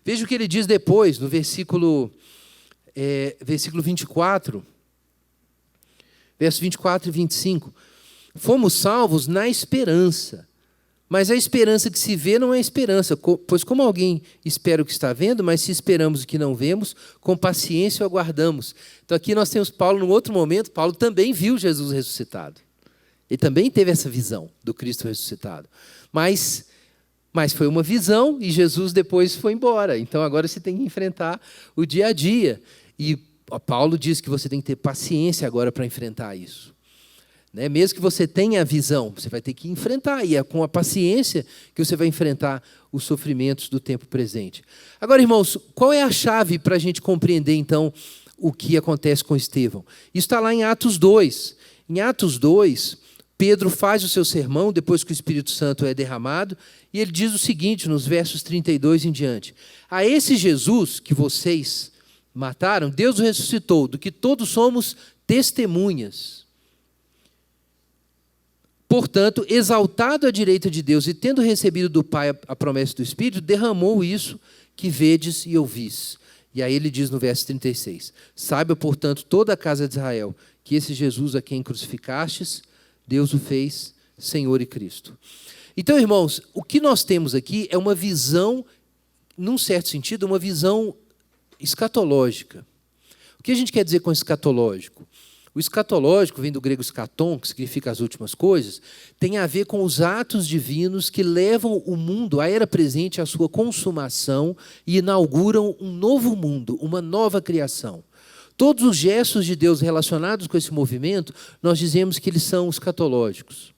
Veja o que ele diz depois, no versículo 24, versos 24 e 25. Fomos salvos na esperança, mas a esperança que se vê não é esperança, pois como alguém espera o que está vendo, mas se esperamos o que não vemos, com paciência o aguardamos. Então aqui nós temos Paulo, num outro momento, Paulo também viu Jesus ressuscitado. Ele também teve essa visão do Cristo ressuscitado. Mas foi uma visão e Jesus depois foi embora. Então agora você tem que enfrentar o dia a dia. E Paulo diz que você tem que ter paciência agora para enfrentar isso. Mesmo que você tenha a visão, você vai ter que enfrentar. E é com a paciência que você vai enfrentar os sofrimentos do tempo presente. Agora, irmãos, qual é a chave para a gente compreender, então, o que acontece com Estevão? Isso está lá em Atos 2. Em Atos 2... Pedro faz o seu sermão, depois que o Espírito Santo é derramado, e ele diz o seguinte, nos versos 32 em diante. A esse Jesus que vocês mataram, Deus o ressuscitou, do que todos somos testemunhas. Portanto, exaltado à direita de Deus e tendo recebido do Pai a promessa do Espírito, derramou isso que vedes e ouvis. E aí ele diz no verso 36, saiba, portanto, toda a casa de Israel, que esse Jesus a quem crucificastes, Deus o fez Senhor e Cristo. Então, irmãos, o que nós temos aqui é uma visão, num certo sentido, uma visão escatológica. O que a gente quer dizer com escatológico? O escatológico vem do grego scaton, que significa as últimas coisas, tem a ver com os atos divinos que levam o mundo, a era presente, à sua consumação e inauguram um novo mundo, uma nova criação. Todos os gestos de Deus relacionados com esse movimento, nós dizemos que eles são escatológicos.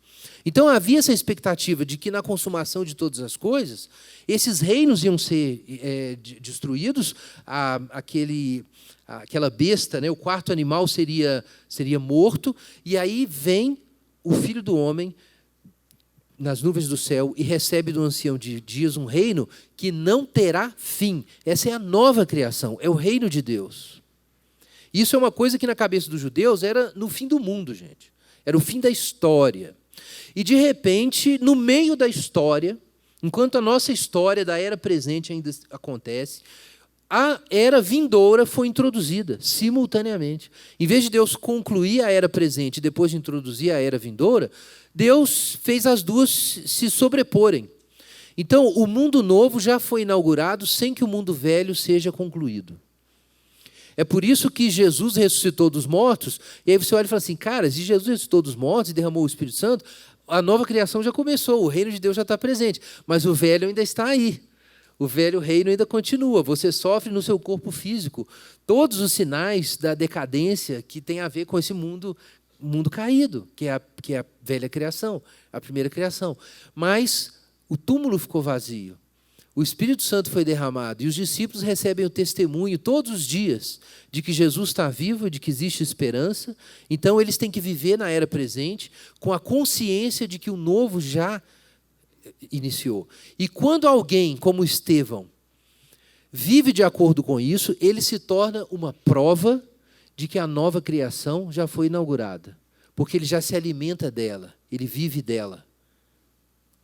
Então havia essa expectativa de que na consumação de todas as coisas, esses reinos iam ser destruídos, aquela besta, o quarto animal seria morto, e aí vem o Filho do Homem nas nuvens do céu e recebe do ancião de dias um reino que não terá fim. Essa é a nova criação, é o reino de Deus. Isso é uma coisa que na cabeça dos judeus era no fim do mundo, gente. Era o fim da história. E, de repente, no meio da história, enquanto a nossa história da era presente ainda acontece, a era vindoura foi introduzida simultaneamente. Em vez de Deus concluir a era presente e depois de introduzir a era vindoura, Deus fez as duas se sobreporem. Então, o mundo novo já foi inaugurado sem que o mundo velho seja concluído. É por isso que Jesus ressuscitou dos mortos, e aí você olha e fala assim, cara, se Jesus ressuscitou dos mortos e derramou o Espírito Santo, a nova criação já começou, o reino de Deus já está presente, mas o velho ainda está aí. O velho reino ainda continua, você sofre no seu corpo físico todos os sinais da decadência que tem a ver com esse mundo caído, que é a velha criação, a primeira criação. Mas o túmulo ficou vazio. O Espírito Santo foi derramado e os discípulos recebem o testemunho todos os dias de que Jesus está vivo, de que existe esperança. Então, eles têm que viver na era presente com a consciência de que o novo já iniciou. E quando alguém, como Estevão, vive de acordo com isso, ele se torna uma prova de que a nova criação já foi inaugurada, porque ele já se alimenta dela, ele vive dela.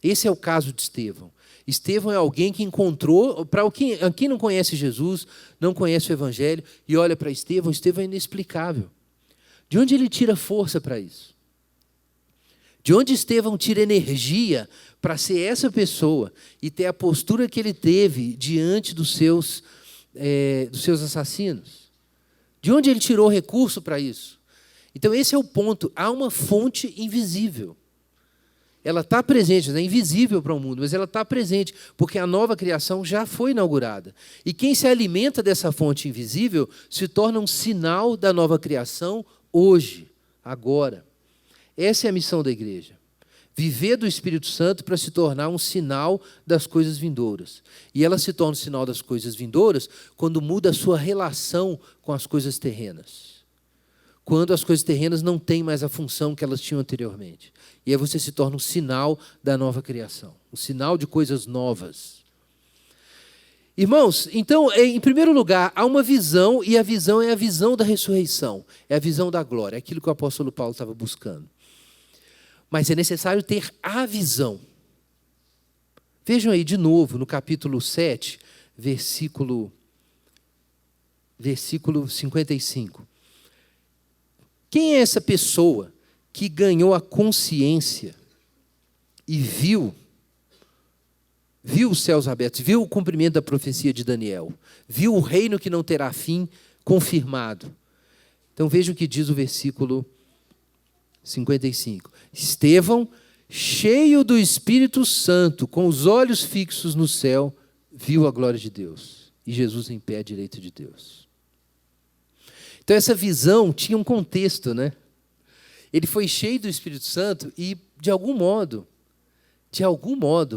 Esse é o caso de Estevão. Estevão é alguém que encontrou, para quem não conhece Jesus, não conhece o Evangelho, e olha para Estevão, Estevão é inexplicável. De onde ele tira força para isso? De onde Estevão tira energia para ser essa pessoa e ter a postura que ele teve diante dos seus assassinos? De onde ele tirou recurso para isso? Então, esse é o ponto. Há uma fonte invisível. Ela está presente, é invisível para o mundo, mas ela está presente, porque a nova criação já foi inaugurada. E quem se alimenta dessa fonte invisível se torna um sinal da nova criação hoje, agora. Essa é a missão da igreja. Viver do Espírito Santo para se tornar um sinal das coisas vindouras. E ela se torna um sinal das coisas vindouras quando muda a sua relação com as coisas terrenas. Quando as coisas terrenas não têm mais a função que elas tinham anteriormente. E aí você se torna um sinal da nova criação, um sinal de coisas novas. Irmãos, então, em primeiro lugar, há uma visão, e a visão é a visão da ressurreição, é a visão da glória, é aquilo que o apóstolo Paulo estava buscando. Mas é necessário ter a visão. Vejam aí de novo, no capítulo 7, versículo 55. Quem é essa pessoa que ganhou a consciência e viu os céus abertos, viu o cumprimento da profecia de Daniel, viu o reino que não terá fim confirmado? Então veja o que diz o versículo 55. Estevão, cheio do Espírito Santo, com os olhos fixos no céu, viu a glória de Deus e Jesus em pé à direita de Deus. Então essa visão tinha um contexto, né? Ele foi cheio do Espírito Santo e, de algum modo,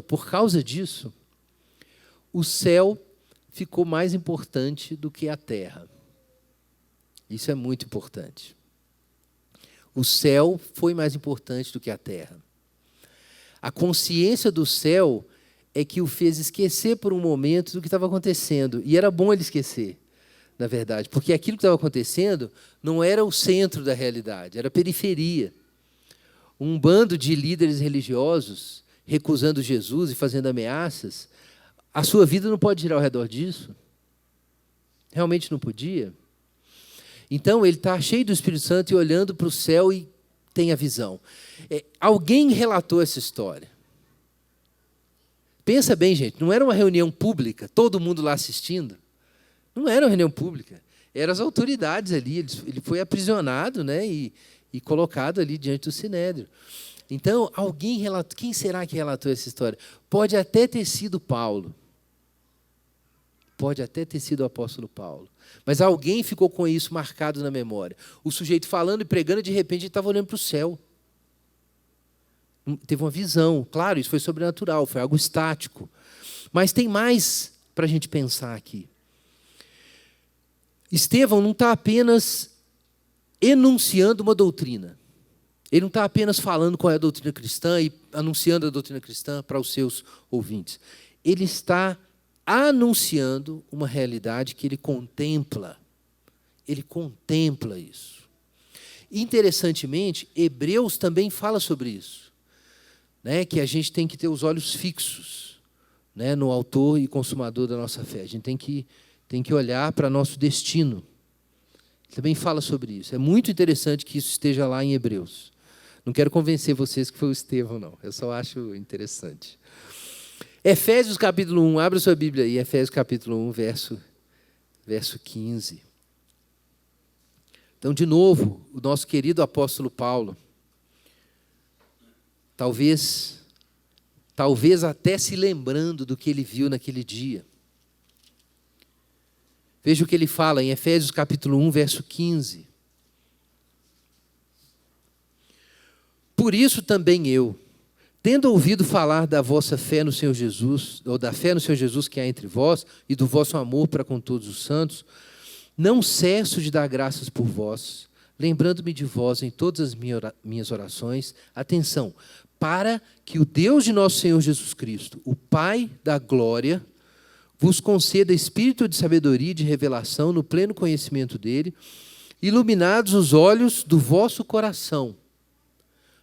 por causa disso, o céu ficou mais importante do que a terra. Isso é muito importante. O céu foi mais importante do que a terra. A consciência do céu é que o fez esquecer por um momento do que estava acontecendo. E era bom ele esquecer, na verdade, porque aquilo que estava acontecendo não era o centro da realidade, era a periferia. Um bando de líderes religiosos recusando Jesus e fazendo ameaças, a sua vida não pode girar ao redor disso? Realmente não podia? Então, ele está cheio do Espírito Santo e olhando para o céu e tem a visão. Alguém relatou essa história. Pensa bem, gente, não era uma reunião pública, todo mundo lá assistindo. Não era uma reunião pública, eram as autoridades ali. Ele foi aprisionado, né, e colocado ali diante do Sinédrio. Então, alguém relatou. Quem será que relatou essa história? Pode até ter sido Paulo. Pode até ter sido o apóstolo Paulo. Mas alguém ficou com isso marcado na memória. O sujeito falando e pregando, de repente, ele estava olhando para o céu. Teve uma visão. Claro, isso foi sobrenatural, foi algo estático. Mas tem mais para a gente pensar aqui. Estevão não está apenas enunciando uma doutrina. Ele não está apenas falando qual é a doutrina cristã e anunciando a doutrina cristã para os seus ouvintes. Ele está anunciando uma realidade que ele contempla. Ele contempla isso. Interessantemente, Hebreus também fala sobre isso, né? Que a gente tem que ter os olhos fixos, né, no autor e consumador da nossa fé. A gente tem que olhar para nosso destino. Ele também fala sobre isso. É muito interessante que isso esteja lá em Hebreus. Não quero convencer vocês que foi o Estevão, não. Eu só acho interessante. Efésios capítulo 1, abra sua Bíblia aí, Efésios capítulo 1, verso 15. Então, de novo, o nosso querido apóstolo Paulo, talvez até se lembrando do que ele viu naquele dia. Veja o que ele fala em Efésios capítulo 1, verso 15. Por isso também eu, tendo ouvido falar da vossa fé no Senhor Jesus, ou da fé no Senhor Jesus que há entre vós, e do vosso amor para com todos os santos, não cesso de dar graças por vós, lembrando-me de vós em todas as minhas orações. Atenção, para que o Deus de nosso Senhor Jesus Cristo, o Pai da glória, vos conceda espírito de sabedoria e de revelação no pleno conhecimento dele, iluminados os olhos do vosso coração.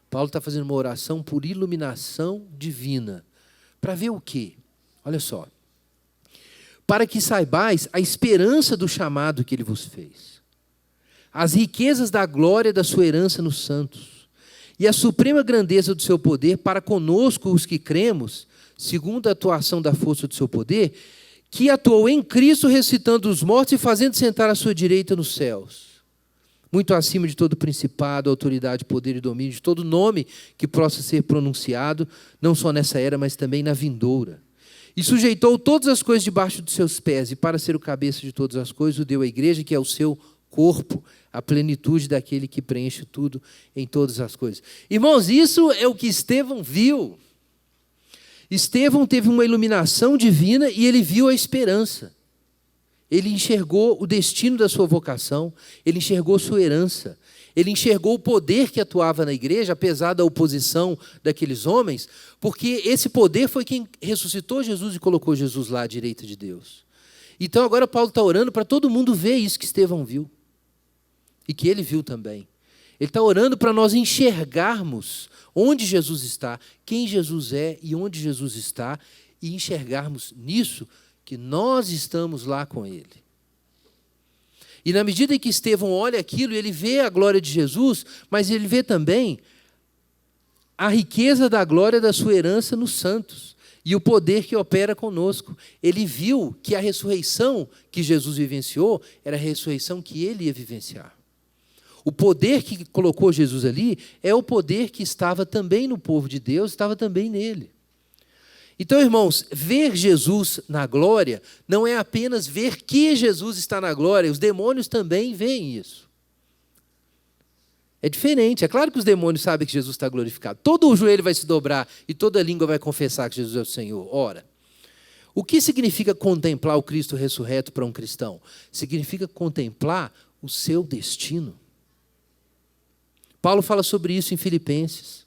Paulo está fazendo uma oração por iluminação divina. Para ver o quê? Olha só. Para que saibais a esperança do chamado que ele vos fez, as riquezas da glória da sua herança nos santos, e a suprema grandeza do seu poder para conosco os que cremos, segundo a atuação da força do seu poder, que atuou em Cristo ressuscitando os mortos e fazendo sentar à sua direita nos céus, muito acima de todo principado, autoridade, poder e domínio, de todo nome que possa ser pronunciado, não só nessa era, mas também na vindoura. E sujeitou todas as coisas debaixo de seus pés, e para ser o cabeça de todas as coisas, o deu à igreja, que é o seu corpo, a plenitude daquele que preenche tudo em todas as coisas. Irmãos, isso é o que Estevão viu. Estevão teve uma iluminação divina e ele viu a esperança. Ele enxergou o destino da sua vocação, ele enxergou sua herança. Ele enxergou o poder que atuava na igreja, apesar da oposição daqueles homens, porque esse poder foi quem ressuscitou Jesus e colocou Jesus lá à direita de Deus. Então agora Paulo está orando para todo mundo ver isso que Estevão viu. E que ele viu também. Ele está orando para nós enxergarmos onde Jesus está, quem Jesus é e onde Jesus está, e enxergarmos nisso que nós estamos lá com ele. E na medida em que Estevão olha aquilo, ele vê a glória de Jesus, mas ele vê também a riqueza da glória da sua herança nos santos e o poder que opera conosco. Ele viu que a ressurreição que Jesus vivenciou era a ressurreição que ele ia vivenciar. O poder que colocou Jesus ali é o poder que estava também no povo de Deus, estava também nele. Então, irmãos, ver Jesus na glória não é apenas ver que Jesus está na glória, os demônios também veem isso. É diferente, é claro que os demônios sabem que Jesus está glorificado. Todo o joelho vai se dobrar e toda língua vai confessar que Jesus é o Senhor. Ora, o que significa contemplar o Cristo ressurreto para um cristão? Significa contemplar o seu destino. Paulo fala sobre isso em Filipenses,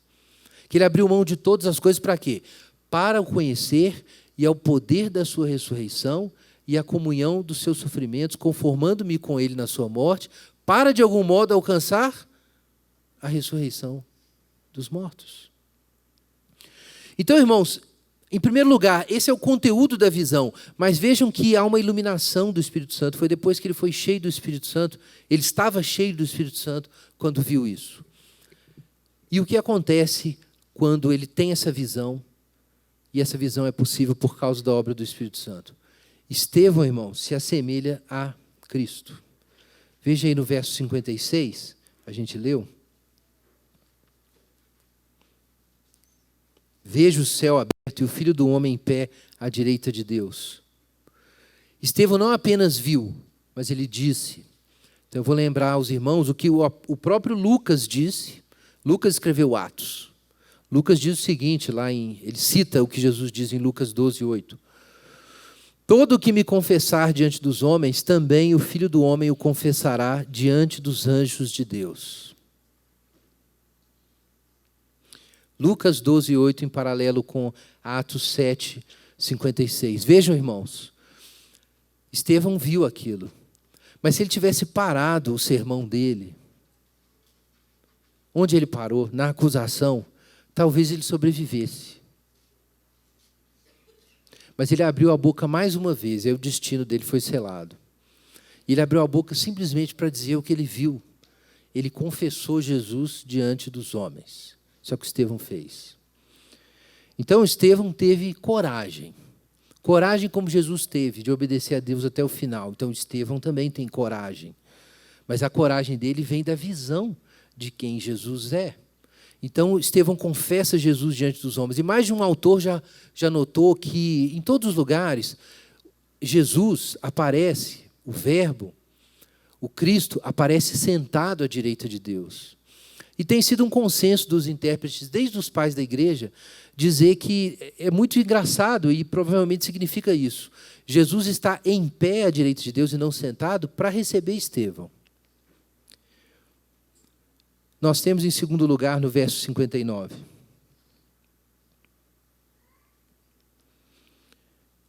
que ele abriu mão de todas as coisas para quê? Para o conhecer e ao poder da sua ressurreição e a comunhão dos seus sofrimentos, conformando-me com ele na sua morte, para de algum modo alcançar a ressurreição dos mortos. Então, irmãos, em primeiro lugar, esse é o conteúdo da visão, mas vejam que há uma iluminação do Espírito Santo. Foi depois que ele foi cheio do Espírito Santo, ele estava cheio do Espírito Santo quando viu isso. E o que acontece quando ele tem essa visão? E essa visão é possível por causa da obra do Espírito Santo. Estevão, irmão, se assemelha a Cristo. Veja aí no verso 56, a gente leu. Veja o céu aberto e o Filho do Homem em pé à direita de Deus. Estevão não apenas viu, mas ele disse. Então eu vou lembrar aos irmãos o que o próprio Lucas disse. Lucas escreveu Atos. Lucas diz o seguinte, ele cita o que Jesus diz em Lucas 12, 8. Todo o que me confessar diante dos homens, também o Filho do Homem o confessará diante dos anjos de Deus. Lucas 12, 8, em paralelo com Atos 7, 56. Vejam, irmãos, Estevão viu aquilo, mas se ele tivesse parado o sermão dele, onde ele parou? Na acusação, talvez ele sobrevivesse. Mas ele abriu a boca mais uma vez, e aí o destino dele foi selado. E ele abriu a boca simplesmente para dizer o que ele viu. Ele confessou Jesus diante dos homens. Isso é o que Estevão fez. Então Estevão teve coragem. Coragem como Jesus teve, de obedecer a Deus até o final. Então Estevão também tem coragem. Mas a coragem dele vem da visão de quem Jesus é. Então, Estevão confessa Jesus diante dos homens. E mais de um autor já notou que, em todos os lugares, Jesus aparece, o Verbo, o Cristo, aparece sentado à direita de Deus. E tem sido um consenso dos intérpretes, desde os pais da igreja, dizer que é muito engraçado e provavelmente significa isso. Jesus está em pé à direita de Deus e não sentado para receber Estevão. Nós temos em segundo lugar no verso 59.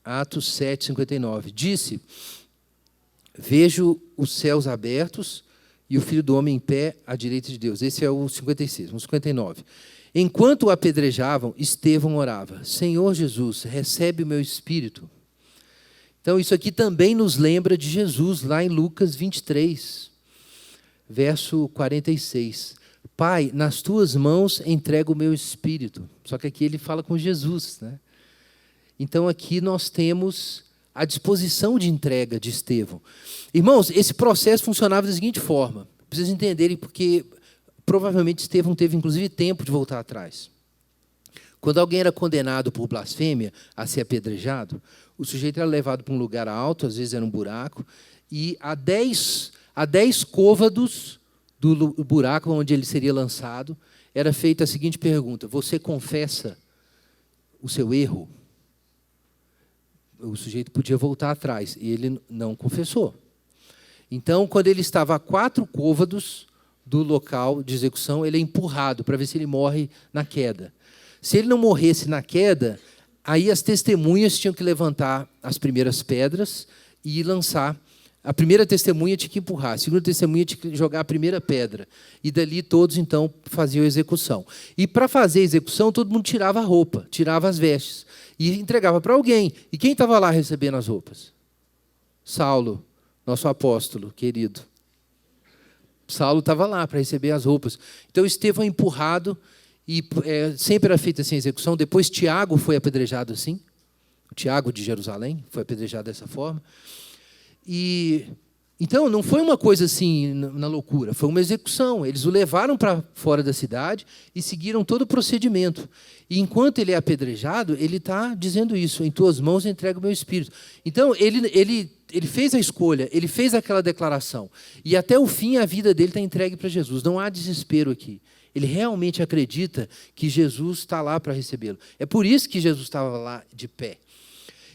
Atos 7, 59. Disse, vejo os céus abertos e o Filho do Homem em pé à direita de Deus. Esse é o 56, o 59. Enquanto o apedrejavam, Estevão orava, Senhor Jesus, recebe o meu espírito. Então isso aqui também nos lembra de Jesus, lá em Lucas 23, verso 46. Pai, nas tuas mãos entrego o meu espírito. Só que aqui ele fala com Jesus, né? Então aqui nós temos a disposição de entrega de Estevão. Irmãos, esse processo funcionava da seguinte forma. Vocês entenderem porque provavelmente Estevão teve inclusive tempo de voltar atrás. Quando alguém era condenado por blasfêmia a ser apedrejado, o sujeito era levado para um lugar alto, às vezes era um buraco, e a 10 côvados do buraco onde ele seria lançado, era feita a seguinte pergunta, você confessa o seu erro? O sujeito podia voltar atrás, e ele não confessou. Então, quando ele estava a 4 côvados do local de execução, ele é empurrado para ver se ele morre na queda. Se ele não morresse na queda, aí as testemunhas tinham que levantar as primeiras pedras e lançar. A primeira testemunha tinha que empurrar, a segunda testemunha tinha que jogar a primeira pedra. E dali todos, então, faziam a execução. E para fazer a execução, todo mundo tirava a roupa, tirava as vestes e entregava para alguém. E quem estava lá recebendo as roupas? Saulo, nosso apóstolo querido. Saulo estava lá para receber as roupas. Então, Estevão é empurrado, e sempre era feita assim a execução. Depois, Tiago foi apedrejado assim. O Tiago de Jerusalém foi apedrejado dessa forma. Então, não foi uma coisa assim na loucura, foi uma execução. Eles o levaram para fora da cidade e seguiram todo o procedimento. E enquanto ele é apedrejado, ele está dizendo isso: em tuas mãos entrego o meu espírito. Então, ele fez a escolha, ele fez aquela declaração. E até o fim a vida dele está entregue para Jesus. Não há desespero aqui. Ele realmente acredita que Jesus está lá para recebê-lo. É por isso que Jesus estava lá de pé.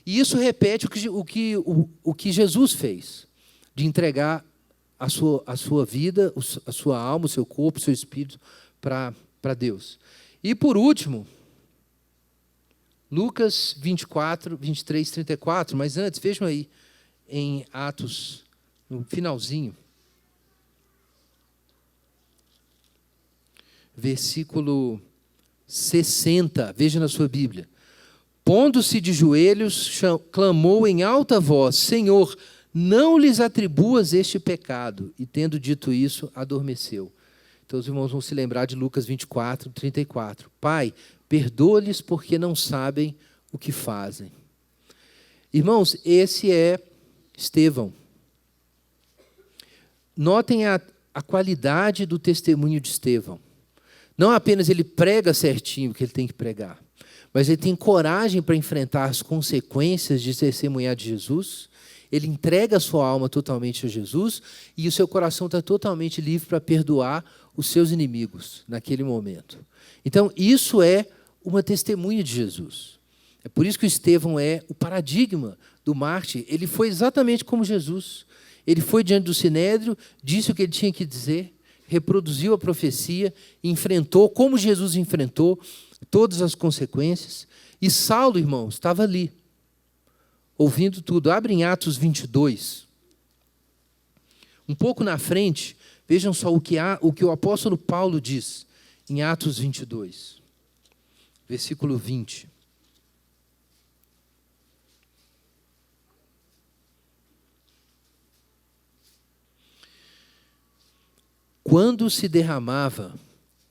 E isso repete o que Jesus fez, de entregar a sua vida, a sua alma, o seu corpo, o seu espírito para Deus. E, por último, Lucas 24, 23, 34. Mas antes, vejam aí, em Atos, no finalzinho, versículo 60, veja na sua Bíblia. Pondo-se de joelhos, clamou em alta voz: Senhor, não lhes atribuas este pecado. E, tendo dito isso, adormeceu. Então, os irmãos vão se lembrar de Lucas 24, 34. Pai, perdoa-lhes porque não sabem o que fazem. Irmãos, esse é Estevão. Notem a qualidade do testemunho de Estevão. Não apenas ele prega certinho o que ele tem que pregar, mas ele tem coragem para enfrentar as consequências de testemunhar de Jesus. Ele entrega a sua alma totalmente a Jesus e o seu coração está totalmente livre para perdoar os seus inimigos naquele momento. Então, isso é uma testemunha de Jesus. É por isso que o Estevão é o paradigma do mártir. Ele foi exatamente como Jesus. Ele foi diante do sinédrio, disse o que ele tinha que dizer, reproduziu a profecia, enfrentou, como Jesus enfrentou, todas as consequências. E Saulo, irmãos, estava ali, ouvindo tudo. Abre em Atos 22. Um pouco na frente, vejam só o que o apóstolo Paulo diz em Atos 22, versículo 20. Quando se derramava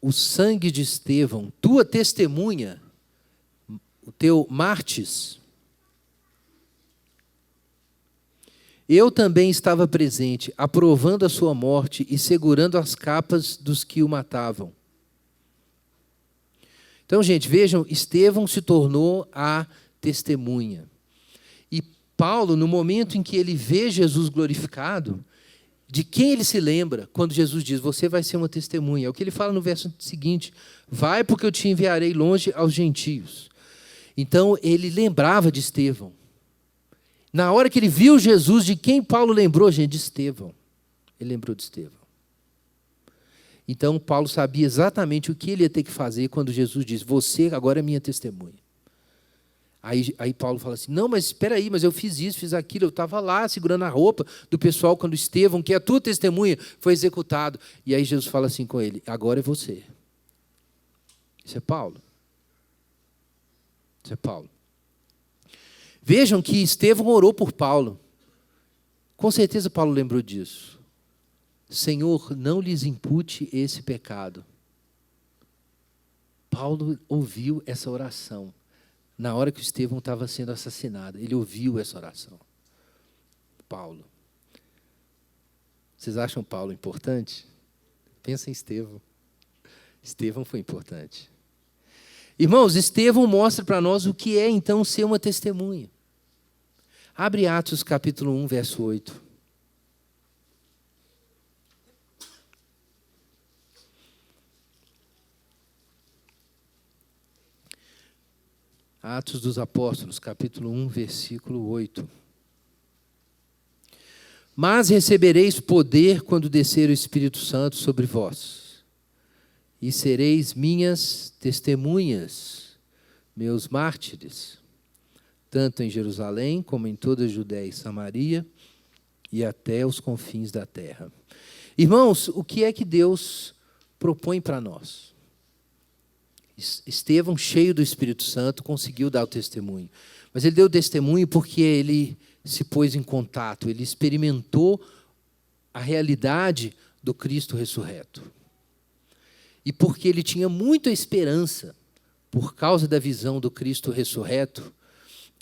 o sangue de Estevão, tua testemunha, o teu mártir, eu também estava presente, aprovando a sua morte e segurando as capas dos que o matavam. Então, gente, vejam, Estevão se tornou a testemunha. E Paulo, no momento em que ele vê Jesus glorificado, de quem ele se lembra quando Jesus diz: você vai ser uma testemunha? É o que ele fala no verso seguinte: vai, porque eu te enviarei longe aos gentios. Então, ele lembrava de Estevão. Na hora que ele viu Jesus, de quem Paulo lembrou, gente? De Estevão. Ele lembrou de Estevão. Então, Paulo sabia exatamente o que ele ia ter que fazer quando Jesus disse: você agora é minha testemunha. Aí Paulo fala assim: não, mas espera aí, mas eu fiz isso, fiz aquilo, eu estava lá segurando a roupa do pessoal quando Estevão, que é a tua testemunha, foi executado. E aí Jesus fala assim com ele: agora é você. Isso é Paulo. Isso é Paulo. Vejam que Estevão orou por Paulo. Com certeza Paulo lembrou disso. Senhor, não lhes impute esse pecado. Paulo ouviu essa oração. Na hora que Estevão estava sendo assassinado, ele ouviu essa oração. Paulo. Vocês acham Paulo importante? Pensa em Estevão. Estevão foi importante. Irmãos, Estevão mostra para nós o que é, então, ser uma testemunha. Abre Atos capítulo 1, verso 8. Atos dos Apóstolos, capítulo 1, versículo 8. Mas recebereis poder quando descer o Espírito Santo sobre vós, e sereis minhas testemunhas, meus mártires, tanto em Jerusalém como em toda a Judéia e Samaria, e até os confins da terra. Irmãos, o que é que Deus propõe para nós? Estevão, cheio do Espírito Santo, conseguiu dar o testemunho. Mas ele deu o testemunho porque ele se pôs em contato, ele experimentou a realidade do Cristo ressurreto. E porque ele tinha muita esperança, por causa da visão do Cristo ressurreto,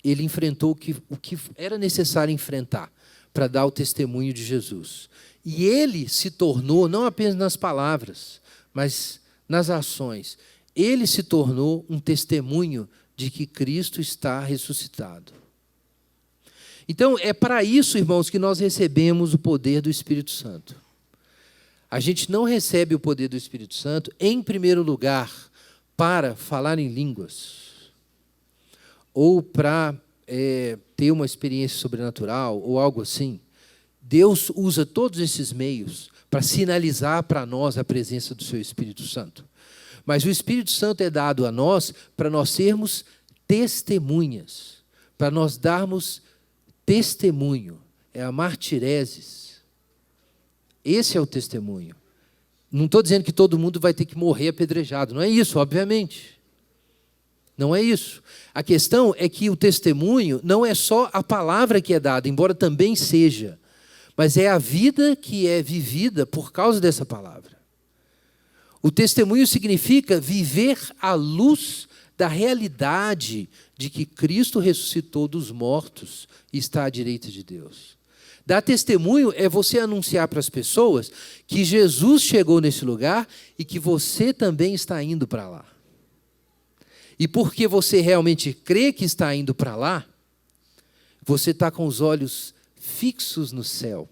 ele enfrentou o que era necessário enfrentar para dar o testemunho de Jesus. E ele se tornou, não apenas nas palavras, mas nas ações, ele se tornou um testemunho de que Cristo está ressuscitado. Então, é para isso, irmãos, que nós recebemos o poder do Espírito Santo. A gente não recebe o poder do Espírito Santo, em primeiro lugar, para falar em línguas, ou para ter uma experiência sobrenatural, ou algo assim. Deus usa todos esses meios para sinalizar para nós a presença do seu Espírito Santo. Mas o Espírito Santo é dado a nós para nós sermos testemunhas, para nós darmos testemunho, é a martireses. Esse é o testemunho. Não estou dizendo que todo mundo vai ter que morrer apedrejado, não é isso, obviamente. Não é isso. A questão é que o testemunho não é só a palavra que é dada, embora também seja, mas é a vida que é vivida por causa dessa palavra. O testemunho significa viver à luz da realidade de que Cristo ressuscitou dos mortos e está à direita de Deus. Dar testemunho é você anunciar para as pessoas que Jesus chegou nesse lugar e que você também está indo para lá. E porque você realmente crê que está indo para lá, você está com os olhos fixos no céu,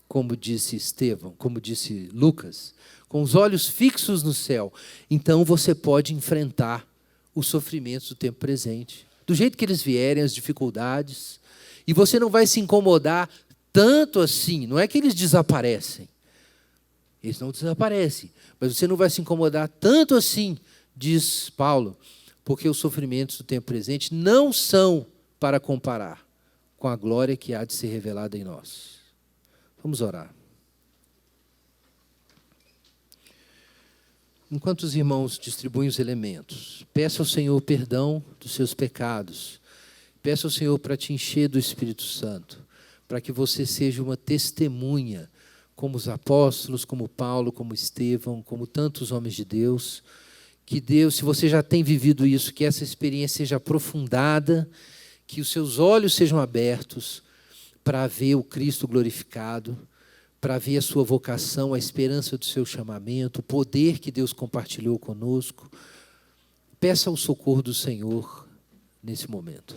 como disse Estevão, como disse Lucas, com os olhos fixos no céu. Então você pode enfrentar os sofrimentos do tempo presente, do jeito que eles vierem, as dificuldades, e você não vai se incomodar tanto assim. Não é que eles desaparecem, eles não desaparecem, mas você não vai se incomodar tanto assim, diz Paulo, porque os sofrimentos do tempo presente não são para comparar com a glória que há de ser revelada em nós. Vamos orar. Enquanto os irmãos distribuem os elementos, peça ao Senhor perdão dos seus pecados. Peça ao Senhor para te encher do Espírito Santo, para que você seja uma testemunha, como os apóstolos, como Paulo, como Estevão, como tantos homens de Deus. Que Deus, se você já tem vivido isso, que essa experiência seja aprofundada, que os seus olhos sejam abertos para ver o Cristo glorificado, para ver a sua vocação, a esperança do seu chamamento, o poder que Deus compartilhou conosco. Peça o socorro do Senhor nesse momento.